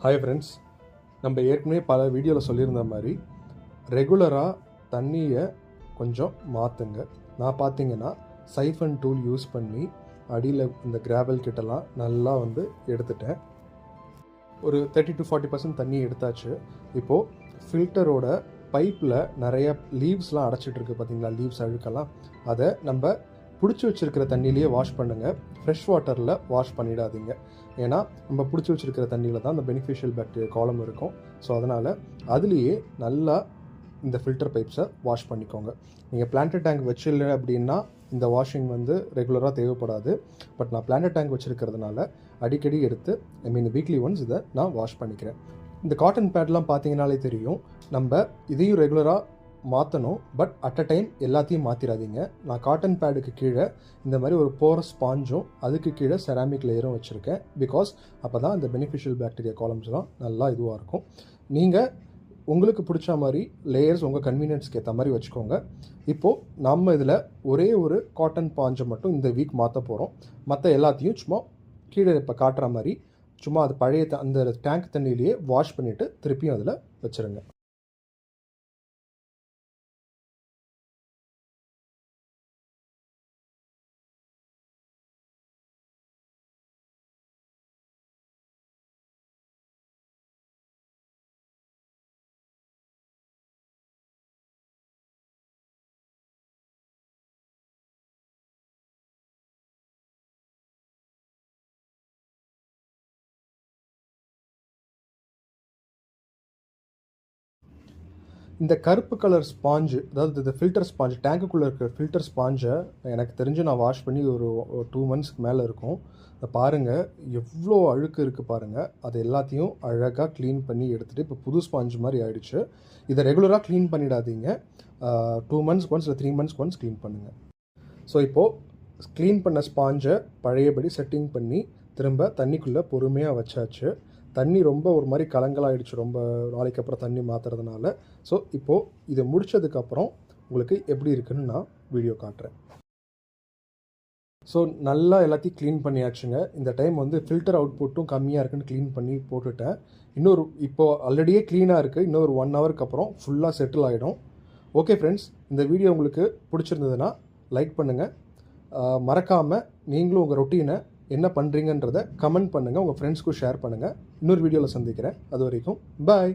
Hi friends, நம்ம ஏற்கனவே பல வீடியோவில் சொல்லியிருந்த மாதிரி ரெகுலராக தண்ணியை கொஞ்சம் மாற்றுங்க. நான் பார்த்தீங்கன்னா சைஃபன் டூல் யூஸ் பண்ணி அடியில் இந்த கிராவல் கிட்டலாம் நல்லா எடுத்துட்டேன். ஒரு 30 to 40% தண்ணி எடுத்தாச்சு. இப்போது ஃபில்டரோட பைப்பில் நிறைய லீவ்ஸ்லாம் அடைச்சிட்ருக்கு பார்த்தீங்களா, லீவ்ஸ் அழுக்கெல்லாம் அதை நம்ம பிடிச்சி வச்சுருக்கிற தண்ணியிலேயே வாஷ் பண்ணுங்கள். ஃப்ரெஷ் வாட்டரில் வாஷ் பண்ணிடாதீங்க. ஏன்னா நம்ம பிடிச்சி வச்சுருக்கிற தண்ணியில் தான் அந்த பெனிஃபிஷியல் பாக்டீரியா காலம் இருக்கும். ஸோ அதனால் அதுலேயே நல்லா இந்த ஃபில்டர் பைப்ஸை வாஷ் பண்ணிக்கோங்க. நீங்கள் பிளான்ட் டேங்க் வச்சில்லை அப்படின்னா இந்த வாஷிங் ரெகுலராக தேவைப்படாது. பட் நான் பிளான்ட் டேங்க் வச்சுருக்கிறதுனால அடிக்கடி எடுத்து வீக்லி ஒன்ஸ் இதை நான் வாஷ் பண்ணிக்கிறேன். இந்த காட்டன் பேட்லாம் பார்த்தீங்கனாலே தெரியும், நம்ம இதையும் ரெகுலராக மாற்றணும். பட் அட் அ டைம் எல்லாத்தையும் மாற்றிடாதீங்க. நான் காட்டன் பேடுக்கு கீழே இந்த மாதிரி ஒரு போரஸ் ஸ்பாஞ்சும் அதுக்கு கீழே செராமிக் லேயரும் வச்சுருக்கேன். பிகாஸ் அப்போ தான் இந்த பெனிஃபிஷியல் பாக்டீரியா காலம்ஸ்லாம் நல்லா இதுவாக இருக்கும். நீங்கள் உங்களுக்கு பிடிச்ச மாதிரி லேயர்ஸ் உங்கள் கன்வீனியன்ஸ்க்கு ஏற்ற மாதிரி வச்சுக்கோங்க. இப்போது நம்ம இதில் ஒரே ஒரு காட்டன் பாஞ்சை மட்டும் இந்த வீக் மாற்ற போகிறோம். மற்ற எல்லாத்தையும் சும்மா கீழே இப்போ காட்டுற மாதிரி சும்மா அது பழைய அந்த டேங்க் தண்ணியிலேயே வாஷ் பண்ணிவிட்டு திருப்பியும் அதில் வச்சுருங்க. இந்த கருப்பு கலர் ஸ்பாஞ்சு, அதாவது இந்த ஃபில்டர் ஸ்பாஞ்ச், டேங்குக்குள்ளே இருக்கிற ஃபில்டர் ஸ்பாஞ்சை எனக்கு தெரிஞ்சு நான் வாஷ் பண்ணி ஒரு 2 monthsக்கு மேலே இருக்கும். அதை பாருங்கள் எவ்வளோ அழுக்கு இருக்குது பாருங்கள். அது எல்லாத்தையும் அழகாக க்ளீன் பண்ணி எடுத்துகிட்டு இப்போ புது ஸ்பாஞ்ச் மாதிரி ஆகிடுச்சு. இதை ரெகுலராக க்ளீன் பண்ணிடாதீங்க. 2 months ஒன்ஸ் இல்லை 3 months ஒன்ஸ் க்ளீன் பண்ணுங்கள். ஸோ இப்போது க்ளீன் பண்ண ஸ்பாஞ்சை பழையபடி செட்டிங் பண்ணி திரும்ப தண்ணிக்குள்ளே பொறுமையாக வச்சாச்சு. தண்ணி ரொம்ப ஒரு மாதிரி கலங்கலாகிடுச்சு ரொம்ப நாளைக்கு அப்புறம் தண்ணி மாற்றுறதுனால. ஸோ இப்போது இதை முடித்ததுக்கப்புறம் உங்களுக்கு எப்படி இருக்குன்னு நான் வீடியோ காட்டுறேன். ஸோ நல்லா எல்லாத்தையும் க்ளீன் பண்ணியாச்சுங்க. இந்த டைம் ஃபில்டர் அவுட்புட்டும் கம்மியாக இருக்குன்னு க்ளீன் பண்ணி போட்டுட்டேன். இப்போது ஆல்ரெடியே க்ளீனாக இருக்குது. இன்னொரு 1 hourக்கு அப்புறம் ஃபுல்லாக செட்டில் ஆகிடும். ஓகே ஃப்ரெண்ட்ஸ், இந்த வீடியோ உங்களுக்கு பிடிச்சிருந்ததுன்னா லைக் பண்ணுங்கள். மறக்காமல் நீங்களும் உங்கள் ரொட்டீனை என்ன பண்ணுறீங்கன்றதை கமெண்ட் பண்ணுங்கள். உங்கள் ஃப்ரெண்ட்ஸ்க்கும் ஷேர் பண்ணுங்கள். இன்னொரு வீடியோவில் சந்திக்கிறேன். அது வரைக்கும் பாய்.